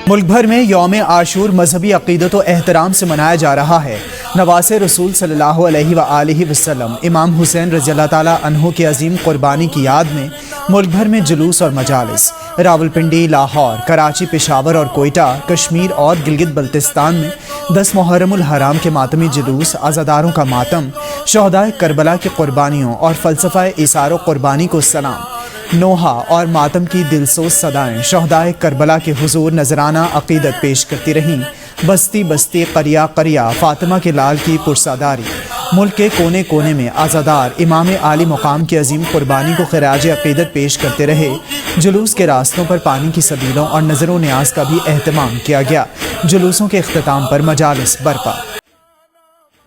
मुल्क भर में यौम आशूर मजहबी अक़ीदत व एहतराम से मनाया जा रहा है। नवासे रसूल सल्लल्लाहु अलैहि वसल्लम इमाम हुसैन रज़ियल्लाहु ताला अन्हु की अजीम कुर्बानी की याद में मुल्क भर में जुलूस और मजालिस रावलपिंडी, लाहौर, कराची, पेशावर और कोयटा, कश्मीर और गिलगित बल्तिस्तान में 10 मुहर्रमुल हराम के मातमी जुलूस, आज़ादारों का मातम, शहदाए करबला की कुर्बानियों और फ़लसफ़ा इसार व कुर्बानी को सलाम, नोहा और मातम की दिलसोज सदाएं शहदाए करबला के हुजूर नजराना अक़ीदत पेश करती रहीं। बस्ती बस्ती, करिया करिया, फातिमा के लाल की पुरसादारी। मुल्क के कोने कोने में आज़ादार इमाम आली मुकाम की अजीम कुर्बानी को खिराज अक़ीदत पेश करते रहे। जुलूस के रास्तों पर पानी की सबीलों और नज़र न्याज का भी एहतमाम किया गया। जुलूसों के इख्तिताम पर मजालिस बरपा।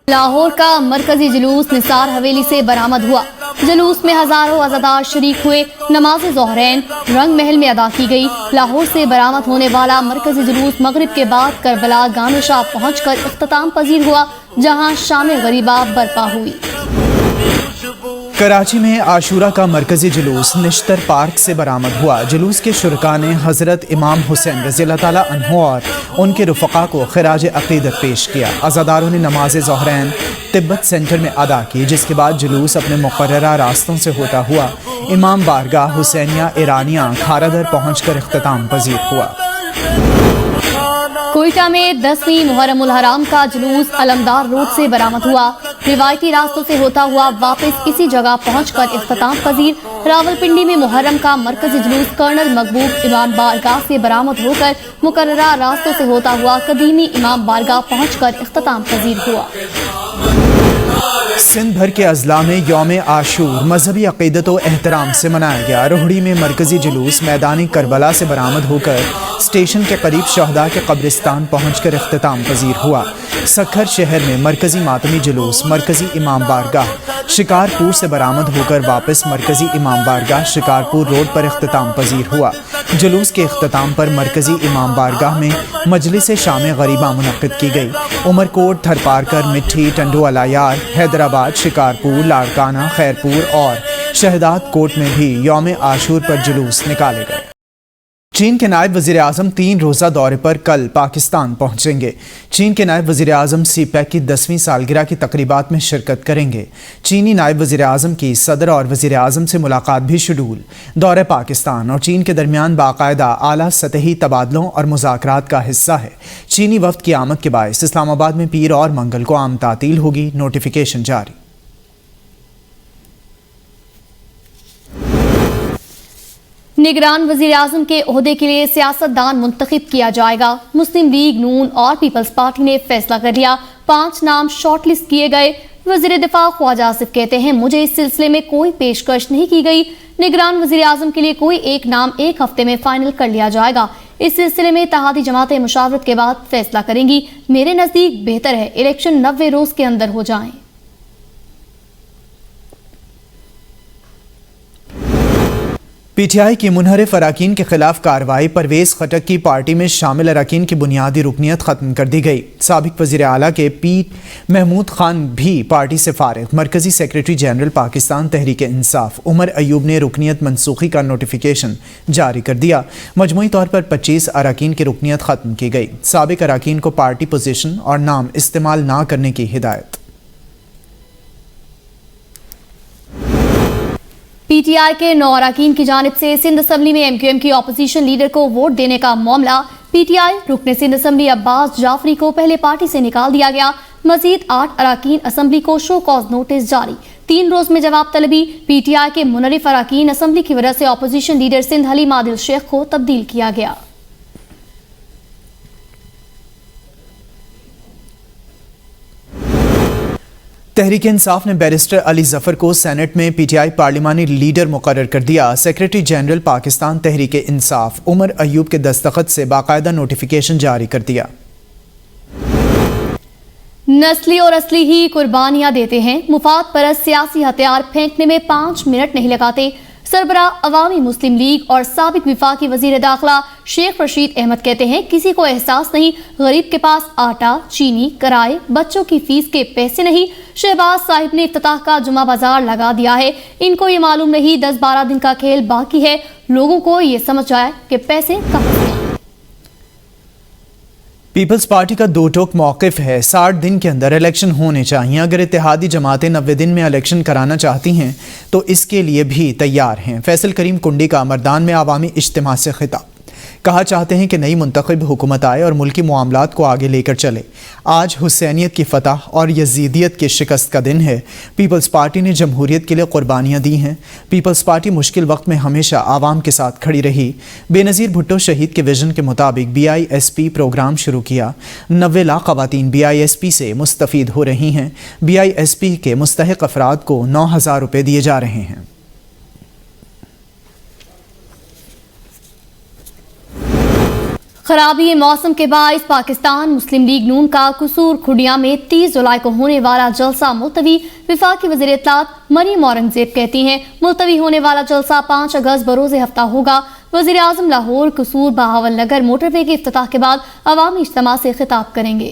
लाहौर का मरकजी जुलूस निसार हवेली से बरामद हुआ। जुलूस में हजारों अज़ादार शरीक हुए। नमाज ज़ोहरैन रंग महल में अदा की गई। लाहौर से बरामद होने वाला मरकजी जुलूस मगरिब के बाद करबला गानोशाह पहुंचकर इख्तिताम पजीर हुआ, जहां शाम गरीबा बरपा हुई। कराची में आशूरा का मरकजी जुलूस निश्तर पार्क से बरामद हुआ। जुलूस के शुरका ने हज़रत इमाम हुसैन रज़ियल्लाहु ताला अन्हु और उनके रुफ़क़ा को खिराज अक़ीदत पेश किया। अज़ादारों ने नमाज ज़ोहरैन तिब्बत सेंटर में अदा की, जिसके बाद जुलूस अपने मुक़र्ररा रास्तों से होता हुआ इमाम बारगाह हुसैनिया ईरानिया खारादर पहुँच कर इख्तिताम पजीर हुआ। कोयटा में 10वीं मुहर्रमुल हराम का जुलूस अलमदार रोड से बरामद हुआ। रिवायती रास्तों से होता हुआ वापस इसी जगह पहुंचकर इख्तिताम पजीर। रावलपिंडी में मुहर्रम का मरकजी जुलूस कर्नल मकबूब इमाम बारगाह से बरामद होकर मुकर्ररा रास्तों से होता हुआ कदीमी इमाम बारगाह पहुंचकर इख्तिताम पजीर हुआ। सिंध भर के अजला में यौम आशूर मजहबी अक़ीदत व एहतराम से मनाया गया। रोहड़ी में मरकजी जुलूस मैदानी करबला से बरामद होकर स्टेशन के करीब शहदा के कब्रिस्तान पहुंचकर इख्तिताम पजीर हुआ। सखर शहर में मरकजी मातमी जुलूस मरकजी इमाम बारगाह शिकारपुर से बरामद होकर वापस मरकजी इमाम बारगाह शिकारपुर रोड पर इख्तिताम पजीर हुआ। जुलूस के इख्तिताम पर मरकजी इमाम बारगाह में मजलिस शाम गरीबा मुनक़्क़िद की गई। उमरकोट, थरपारकर, मिट्ठी, टंडो अलायार, हैदराबाद, शिकारपुर, लाड़काना, खैरपुर और शहदाद कोट में भी यौम आशूर पर जुलूस निकाले गए। चीन के नायब वज़ीर आज़म 3 रोज़ा दौरे पर कल पाकिस्तान पहुंचेंगे। चीन के नायब वज़ीर आज़म सीपैक की 10वीं सालगिरह की तकरीबात में शिरकत करेंगे। चीनी नायब वज़ीर आज़म की सदर और वज़ीर आज़म से मुलाकात भी शेड्यूल। दौरे पाकिस्तान और चीन के दरमियान बाकायदा आला सतही तबादलों और मुज़ाकरात का हिस्सा है। चीनी वफ़द की आमद के बायस इस्लामाबाद में पीर और मंगल को आम तातील होगी। नोटिफिकेशन जारी। निगरान वज़ीर आज़म के ओहदे के लिए सियासतदान मुंतखब किया जाएगा। मुस्लिम लीग, नून और पीपल्स पार्टी ने फैसला कर लिया। 5 नाम शॉर्टलिस्ट किए गए। वज़ीर दिफा ख्वाजा आसिफ कहते हैं, मुझे इस सिलसिले में कोई पेशकश नहीं की गई। निगरान वज़ीर आज़म के लिए कोई एक नाम 1 हफ्ते में फाइनल कर लिया जाएगा। इस सिलसिले में इत्तेहादी जमातें मुशावरत के बाद फैसला करेंगी। मेरे नज़दीक बेहतर है इलेक्शन 90 रोज के अंदर हो जाएं। पीटीआई की मुनहरिफ अराकीन के खिलाफ कार्रवाई। परवेज खटक की पार्टी में शामिल अराकीन की बुनियादी रुकनियत खत्म कर दी गई। साबिक वज़ीर आला के पीर महमूद खान भी पार्टी से फारिग। मरकजी सेक्रेटरी जनरल पाकिस्तान तहरीक इंसाफ उमर अयूब ने रुकनियत मनसूखी का नोटिफिकेशन जारी कर दिया। मजमूई तौर पर 25 अराकीन की रुकनियत खत्म की गई। साबिक अराकीन को पार्टी पोजीशन और नाम इस्तेमाल न करने की हिदायत। पीटीआई के 9 अरकान की जानिब से सिंध असम्बली में एमक्यूएम की अपोजिशन लीडर को वोट देने का मामला। पीटीआई रुकने सिंध असम्बली अब्बास जाफरी को पहले पार्टी से निकाल दिया गया। मजीद 8 अरकान असम्बली को शो कॉज नोटिस जारी। 3 रोज में जवाब तलबी। पीटीआई के मुनरिफ अरकान असम्बली की वजह से अपोजिशन लीडर सिंध हलीम आदिल शेख को तब्दील किया गया। तहरीक इंसाफ ने बैरिस्टर अली जफर को सेनेट में पीटीआई पार्लिमानी लीडर मुकर्रर कर दिया। सेक्रेटरी जनरल पाकिस्तान तहरीक इंसाफ उमर अयूब के दस्तखत से बाकायदा नोटिफिकेशन जारी कर दिया। नस्ली और असली ही कुर्बानियां देते हैं। मुफाद परस्त सियासी हथियार फेंकने में 5 मिनट नहीं लगाते। सरबरा अवामी मुस्लिम लीग और साबिक विफाकी वजीर दाखिला शेख रशीद अहमद कहते हैं, किसी को एहसास नहीं, गरीब के पास आटा, चीनी, किराए, बच्चों की फीस के पैसे नहीं। शहबाज साहिब ने इफ्तिताह का जुमा बाजार लगा दिया है। इनको ये मालूम नहीं 10-12 दिन का खेल बाकी है। लोगों को ये समझ आया कि पैसे कहाँ से। पीपल्स पार्टी का दो टोक मौक़िफ़ है। 60 दिन के अंदर इलेक्शन होने चाहिए। अगर इत्तेहादी जमातें 90 दिन में इलेक्शन कराना चाहती हैं तो इसके लिए भी तैयार हैं। फैसल करीम कुंडी का मर्दान में आवामी इज्तिमा से खिताब। कहा चाहते हैं कि नई मुंतखब हुकूमत आए और मुल्की मामलात को आगे लेकर चले। आज हुसैनियत की फतह और यजीदियत की शिकस्त का दिन है। पीपल्स पार्टी ने जमहूरियत के लिए कुर्बानियाँ दी हैं। पीपल्स पार्टी मुश्किल वक्त में हमेशा आवाम के साथ खड़ी रही। बेनज़ीर भुट्टो शहीद के विजन के मुताबिक BISP प्रोग्राम शुरू किया। 90 लाख ख़वातीन BISP से मुस्तफ़ीद हो रही हैं। BISP के मुस्तहिक़ अफराद को 9,000 रुपये दिए जा रहे हैं। खराबी मौसम के बायस पाकिस्तान मुस्लिम लीग नून का कसूर खुडिया में 30 जुलाई को होने वाला जलसा मुलतवी। वफाकी वज़ीर इत्तलात मरीम औरंगजेब कहती हैं मुलतवी होने वाला जलसा 5 अगस्त बरोज़ हफ्ता होगा। वज़ीर आज़म लाहौर कसूर बहावल नगर मोटरवे के इफ्तिताह के बाद अवामी इज्तिमा से खिताब करेंगे।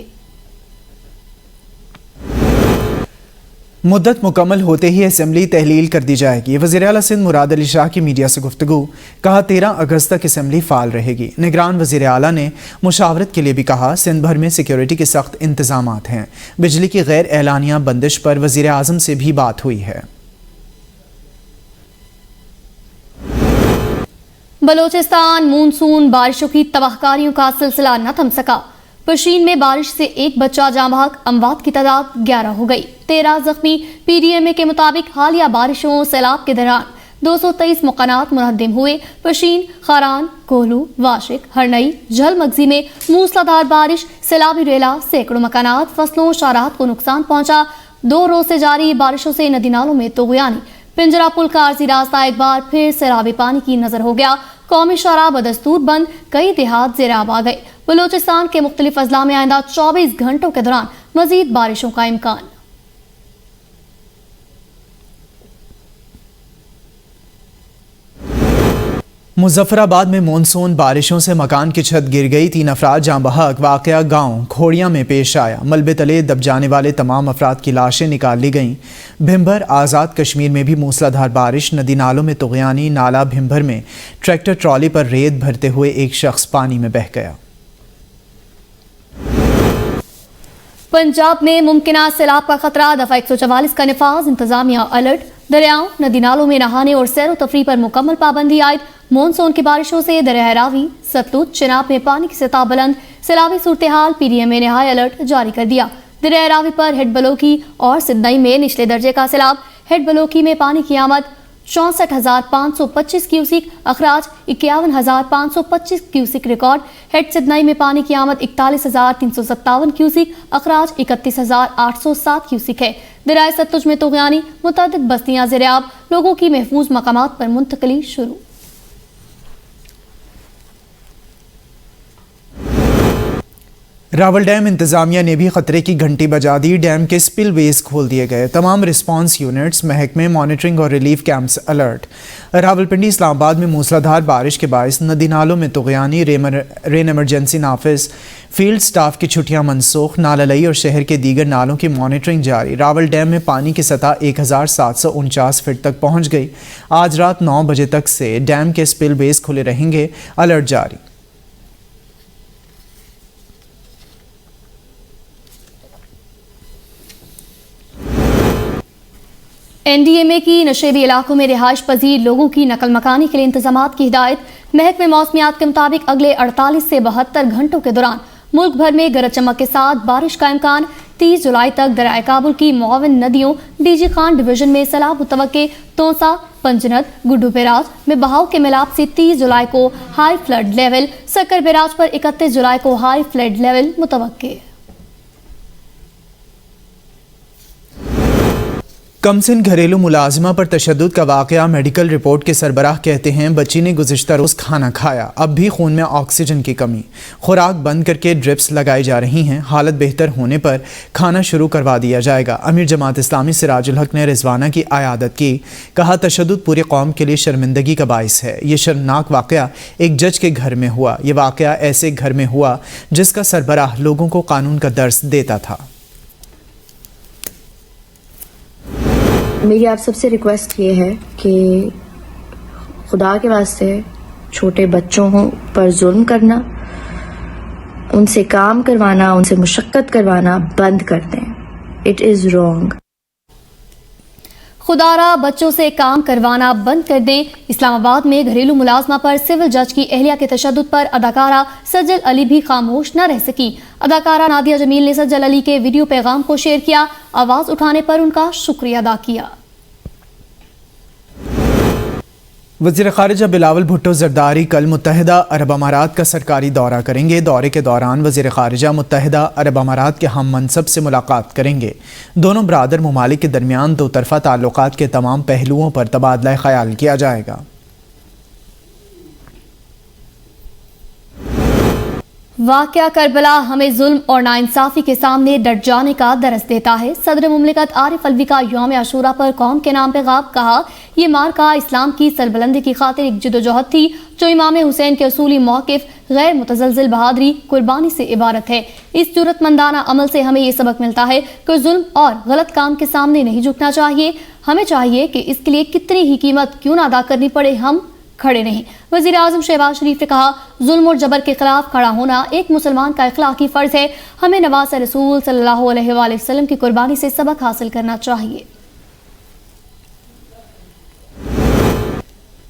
मुद्दत मुकम्मल होते ही असेंबली तहलील कर दी जाएगी। वज़ीर आला सिंध मुराद अली शाह की मीडिया से गुफ्तगू। कहा 13 अगस्त तक असेंबली फ़ाल रहेगी। निगरान वज़ीर आला ने मुशावरत के लिए भी कहा। सिंध भर में सिक्योरिटी के सख्त इंतजामात हैं। बिजली की गैर एलानिया बंदिश पर वज़ीर आज़म से भी बात हुई है। बलोचिस्तान मानसून बारिशों की तबाहकारियों का सिलसिला न थम सका। पशीन में बारिश से एक बच्चा जाँ बहक, अमवात की तादाद 11 हो गई। 13 जख्मी। PDMA के मुताबिक हालिया बारिशों सैलाब के दौरान 223 मकानात मुनहदम हुए। पशीन, खारान, कोहलू, वाशिक, हरनई, झलमगजी में मूसलाधार बारिश, सैलाबी रेला, सैकड़ों मकानात, फसलों, शारात को नुकसान पहुंचा। 2 रोज से जारी बारिशों से नदी नालों में तोगयानी। पिंजरा पुल का आरजी रास्ता एक बार फिर सैलाबी पानी की नजर हो गया। कौमी शाहराह बदस्तूर बंद, कई देहात ज़ेराब आ गए। बलूचिस्तान के मुख्तलिफ अजला में आइंदा 24 घंटों के दौरान मजीद बारिशों का इम्कान। मुजफ्फराबाद में मानसून बारिशों से मकान की छत गिर गई। 3 अफराद जाँ बहक। वाक़या गांव खोड़िया में पेश आया। मलबे तले दब जाने वाले तमाम अफराद की लाशें निकाल ली गईं। भिम्बर आज़ाद कश्मीर में भी मूसलाधार बारिश, नदी नालों में तुग़यानी। नाला भिम्बर में ट्रैक्टर ट्रॉली पर रेत भरते हुए एक शख्स पानी में बह गया। पंजाब में मुमकिना सैलाब का खतरा, दफा 144 का निफाज। इंतजामिया अलर्ट। दरियाओं, नदी नालों में नहाने और सैर व तफरी पर मुकम्मल पाबंदी आयद। मानसून की बारिशों से दरिया रावी, सतलुज, चिनाब में पानी की सतह बुलंद। सैलाबी सूरत हाल। PDMA ने हाई अलर्ट जारी कर दिया। दरिया रावी पर हेड बलोकी और सिडनी में निचले दर्जे का सैलाब। हेड बलोकी में पानी की आमद 64,525 क्यूसिक, अखराज 51,525 क्यूसिक रिकॉर्ड। हेड सिडनी में पानी की आमद 41,357 क्यूसिक, अखराज 31,807 क्यूसिक है। दरिया सतलुज में तुग़यानी, मुतअद्दिद बस्तियां ज़ेराब। लोगों की महफूज मकामात पर मुंतकली शुरू। रावल डैम इंतजामिया ने भी खतरे की घंटी बजा दी। डैम के स्पिल वेज खोल दिए गए। तमाम रिस्पांस यूनिट्स, महकमे, मॉनिटरिंग और relief camps alert. Rawalpindi Islamabad में मूसलाधार बारिश के बायस नदी नालों में तुग़यानी। रेन इमरजेंसी नाफिज। फील्ड स्टाफ की छुट्टियां मनसूख। नाललई और शहर के दीगर नालों की मॉनिटरिंग जारी। रावल डैम में पानी की सतह 1749 फीट तक पहुँच गई। आज रात 9 बजे तक से डैम के स्पिल वेज खुले रहेंगे। अलर्ट जारी। NDMA की नशेबी इलाकों में रिहाइश पजीर लोगों की नकल मकानी के लिए इंतजामात की हिदायत। महकमे मौसमियात के मुताबिक अगले 48 से 72 घंटों के दौरान मुल्क भर में गरज चमक के साथ बारिश का इम्कान। 30 जुलाई तक दरियाए काबुल की मुआविन नदियों DG खान डिवीजन में सैलाब मुतवक्के। तोसा, पंजनद, गुड्डू बैराज में बहाव के मिलाप से 30 जुलाई को हाई फ्लड लेवल। सक्कर बैराज पर 31 जुलाई को हाई फ्लड लेवल मुतवक्के। कमसिन घरेलू मुलाजिमा पर तशद्दुद का वाक़या। मेडिकल रिपोर्ट के सरबराह कहते हैं बच्ची ने गुज़िश्ता रोज़ खाना खाया, अब भी खून में ऑक्सीजन की कमी। खुराक बंद करके ड्रिप्स लगाई जा रही हैं। हालत बेहतर होने पर खाना शुरू करवा दिया जाएगा। अमीर जमात इस्लामी सिराजुल हक ने रिजवाना की आयादत की। कहा तशद्दुद पूरी कौम के लिए शर्मिंदगी का बाइस है। ये शर्मनाक वाक़या एक जज के घर में हुआ। ये वाक़या ऐसे घर में हुआ जिसका सरबराह लोगों को कानून का दर्स देता था। मेरी आप सबसे रिक्वेस्ट ये है कि खुदा के वास्ते छोटे बच्चों पर जुल्म करना ان سے کام کروانا، ان سے مشقت کروانا بند کر دیں. It is wrong. خدارہ بچوں سے کام کروانا بند کر دیں. اسلام آباد میں گھریلو ملازمہ پر سول جج کی اہلیہ کے تشدد پر اداکارہ سجل علی بھی خاموش نہ رہ سکی. اداکارہ نادیہ جمیل نے سجل علی کے ویڈیو پیغام کو شیئر کیا، آواز اٹھانے پر ان کا شکریہ ادا کیا. وزیر خارجہ بلاول بھٹو زرداری کل متحدہ عرب امارات کا سرکاری دورہ کریں گے. دورے کے دوران وزیر خارجہ متحدہ عرب امارات کے ہم منصب سے ملاقات کریں گے. دونوں برادر ممالک کے درمیان دو طرفہ تعلقات کے تمام پہلوؤں پر تبادلہ خیال کیا جائے گا. واقعہ کربلا ہمیں ظلم اور ناانصافی کے سامنے ڈٹ جانے کا درس دیتا ہے. صدر مملکت عارف الوی کا یوم عاشوراء پر قوم کے نام پیغام. کہا یہ مارکہ اسلام کی سربلندی کی خاطر ایک جدوجہد تھی جو امام حسین کے اصولی موقف، غیر متزلزل بہادری، قربانی سے عبارت ہے. اس جرأت مندانہ عمل سے ہمیں یہ سبق ملتا ہے کہ ظلم اور غلط کام کے سامنے نہیں جھکنا چاہیے. ہمیں چاہیے کہ اس کے لیے کتنی ہی قیمت کیوں نہ ادا کرنی پڑے ہم کھڑے نہیں. وزیر اعظم شہباز شریف نے کہا ظلم اور جبر کے خلاف کھڑا ہونا ایک مسلمان کا اخلاقی فرض ہے. ہمیں نواز رسول صلی اللہ علیہ وآلہ وسلم کی قربانی سے سبق حاصل کرنا چاہیے.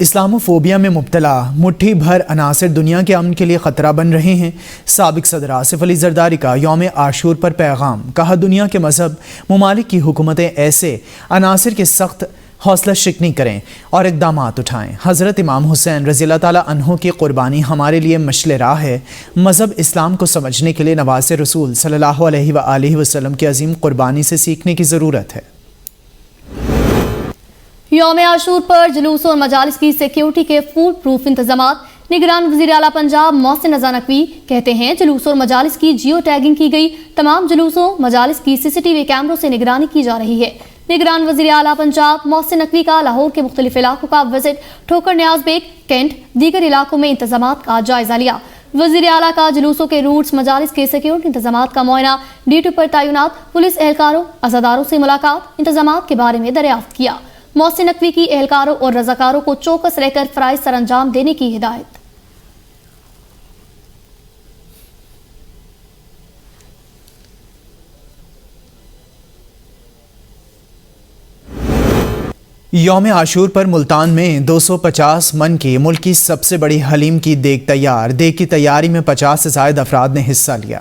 اسلاموفوبیا میں مبتلا مٹھی بھر عناصر دنیا کے امن کے لیے خطرہ بن رہے ہیں. سابق صدر آصف علی زرداری کا یوم عاشور پر پیغام. کہا دنیا کے مذہب ممالک کی حکومتیں ایسے عناصر کے سخت حوصلہ شکنی کریں اور اقدامات اٹھائیں. حضرت امام حسین رضی اللہ تعالیٰ عنہ کی قربانی ہمارے لیے مشعل راہ ہے. مذہب اسلام کو سمجھنے کے لیے نواز رسول صلی اللہ علیہ وآلہ وسلم کی عظیم قربانی سے سیکھنے کی ضرورت ہے. یوم عاشور پر جلوسوں اور مجالس کی سیکیورٹی کے فول پروف انتظامات. نگران وزیر اعلیٰ پنجاب محسن رضا نقوی کہتے ہیں جلوسوں اور مجالس کی جیو ٹیگنگ کی گئی. تمام جلوسوں مجالس کی CCTV کیمروں سے نگرانی کی جا رہی ہے. نگران وزیر اعلیٰ پنجاب محسن نقوی کا لاہور کے مختلف علاقوں کا وزٹ، ٹھوکر نیاز بیگ، کینٹ، دیگر علاقوں میں انتظامات کا جائزہ لیا. وزیر اعلیٰ کا جلوسوں کے روٹس، مجالس کے سیکیورٹی انتظامات کا معائنہ، ڈیوٹی پر تعینات پولیس اہلکاروں، عزاداروں سے ملاقات، انتظامات کے بارے میں دریافت کیا. محسن نقوی کی اہلکاروں اور رضاکاروں کو چوکس رہ کر فرائض سر انجام دینے کی ہدایت. یوم عاشور پر ملتان میں 250 من کی ملک کی سب سے بڑی حلیم کی دیگ تیار. دیگ کی تیاری میں 50 سے زائد افراد نے حصہ لیا.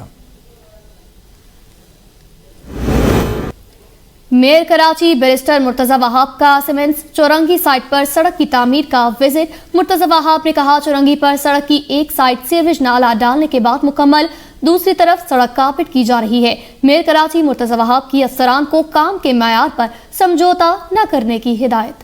میئر کراچی بیرسٹر مرتضی وہاب کا سیمنٹس چورنگی سائٹ پر سڑک کی تعمیر کا وزٹ. مرتضی وہاب نے کہا چورنگی پر سڑک کی ایک سائٹ سیوریج نالا ڈالنے کے بعد مکمل، دوسری طرف سڑک کارپیٹ کی جا رہی ہے. میئر کراچی مرتضی وہاب کی افسران کو کام کے معیار پر سمجھوتا نہ کرنے کی ہدایت.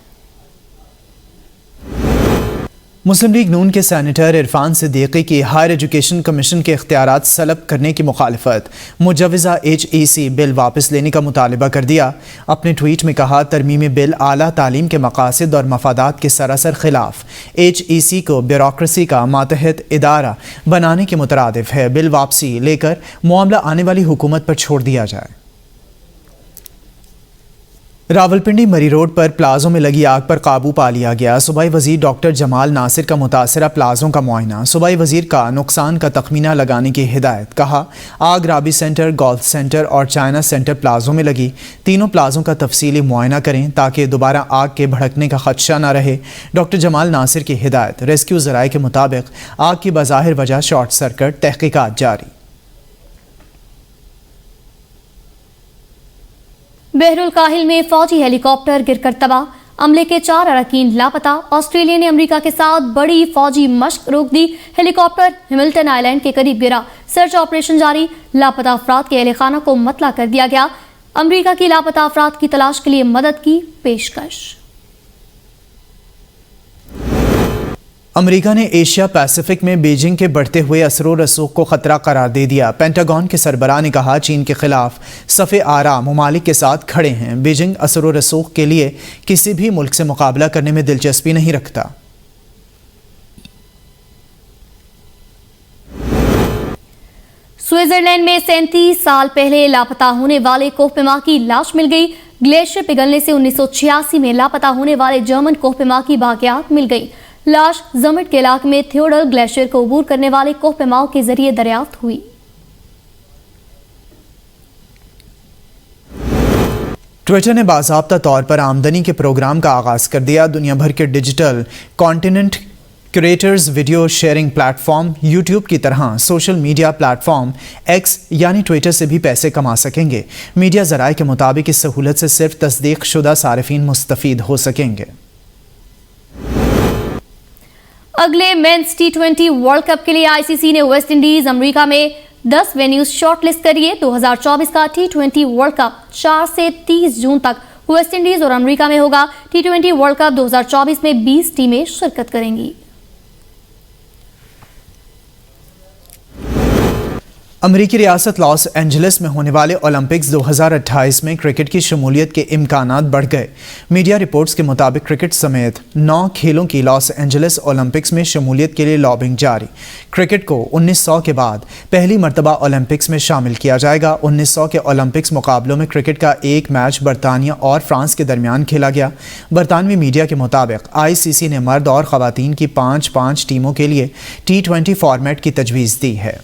مسلم لیگ نون کے سینیٹر عرفان صدیقی کی ہائر ایجوکیشن کمیشن کے اختیارات سلب کرنے کی مخالفت. مجوزہ HEC بل واپس لینے کا مطالبہ کر دیا. اپنے ٹویٹ میں کہا ترمیمی بل اعلیٰ تعلیم کے مقاصد اور مفادات کے سراسر خلاف، HEC کو بیوروکریسی کا ماتحت ادارہ بنانے کے مترادف ہے. بل واپسی لے کر معاملہ آنے والی حکومت پر چھوڑ دیا جائے. راولپنڈی مری روڈ پر پلازوں میں لگی آگ پر قابو پا لیا گیا. صوبائی وزیر ڈاکٹر جمال ناصر کا متاثرہ پلازوں کا معائنہ. صوبائی وزیر کا نقصان کا تخمینہ لگانے کی ہدایت. کہا آگ رابی سینٹر، گولف سینٹر اور چائنا سینٹر پلازوں میں لگی. تینوں پلازوں کا تفصیلی معائنہ کریں تاکہ دوبارہ آگ کے بھڑکنے کا خدشہ نہ رہے. ڈاکٹر جمال ناصر کی ہدایت. ریسکیو ذرائع کے مطابق آگ کی بظاہر وجہ شارٹ سرکٹ، تحقیقات جاری. بحر الکاہل میں فوجی ہیلی کاپٹر گر کر تباہ، عملے کے 4 اراکین لاپتہ. آسٹریلیا نے امریکہ کے ساتھ بڑی فوجی مشق روک دی. ہیلی کاپٹر ہیملٹن آئی لینڈ کے قریب گرا. سرچ آپریشن جاری، لاپتہ افراد کے اہل خانہ کو مطلع کر دیا گیا. امریکہ کی لاپتہ افراد کی تلاش کے لیے مدد کی پیشکش. امریکہ نے ایشیا پیسیفک میں بیجنگ کے بڑھتے ہوئے اثر و رسوخ کو خطرہ قرار دے دیا. پینٹاگون کے سربراہ نے کہا چین کے خلاف صف آرا ممالک کے ساتھ کھڑے ہیں. بیجنگ اثر و رسوخ کے لیے کسی بھی ملک سے مقابلہ کرنے میں دلچسپی نہیں رکھتا. سوئٹزرلینڈ میں 37 سال پہلے لاپتہ ہونے والے کوہ پیما کی لاش مل گئی. گلیشیئر پگھلنے سے 1986 میں لاپتہ ہونے والے جرمن کوہ پیما کی باقیات مل گئی. لاش زمٹ کے علاقے میں تھیوڈل گلیشیئر کو عبور کرنے والے کوہ پیماؤں کے ذریعے دریافت ہوئی. ट्विटर ने बाज़ाब्ता तौर पर आमदनी के प्रोग्राम का आगाज़ कर दिया। दुनिया भर के digital content creators video sharing platform YouTube की तरह सोशल मीडिया प्लेटफॉर्म एक्स यानी ट्विटर से भी पैसे कमा सकेंगे। मीडिया ज़राए के मुताबिक इस सहूलत से सिर्फ तस्दीक शुदा सारिफीन मुस्तफ़ीद हो सकेंगे। अगले मेंस T20 वर्ल्ड कप के लिए आईसीसी ने वेस्ट इंडीज अमेरिका में 10 वेन्यूज शॉर्टलिस्ट करिए। 2024 का T20 वर्ल्ड कप 4 से 30 जून तक वेस्ट इंडीज और अमेरिका में होगा। T20 वर्ल्ड कप 2024 में 20 टीमें शिरकत करेंगी। अमरीकी रियासत लॉस एंजलिस में होने वाले ओलंपिक्स 2028 में क्रिकेट की शमूलियत के इम्कानात बढ़ गए। मीडिया रिपोर्ट्स के मुताबिक क्रिकेट समेत 9 खेलों की लॉस एंजलिस ओलंपिक्स में शमूलियत के लिए लॉबिंग जारी। क्रिकेट को 1900 के बाद पहली मरतबा ओलंपिक्स में शामिल किया जाएगा। 1900 के ओलंपिक्स मुकाबलों में क्रिकेट का एक मैच बरतानिया और फ्रांस के दरमियान खेला गया। बरतानवी मीडिया के मुताबिक आईसीसी ने मर्द और ख़वातीन की 5-5 टीमों के लिए T20 फॉर्मेट की तजवीज़ दी है।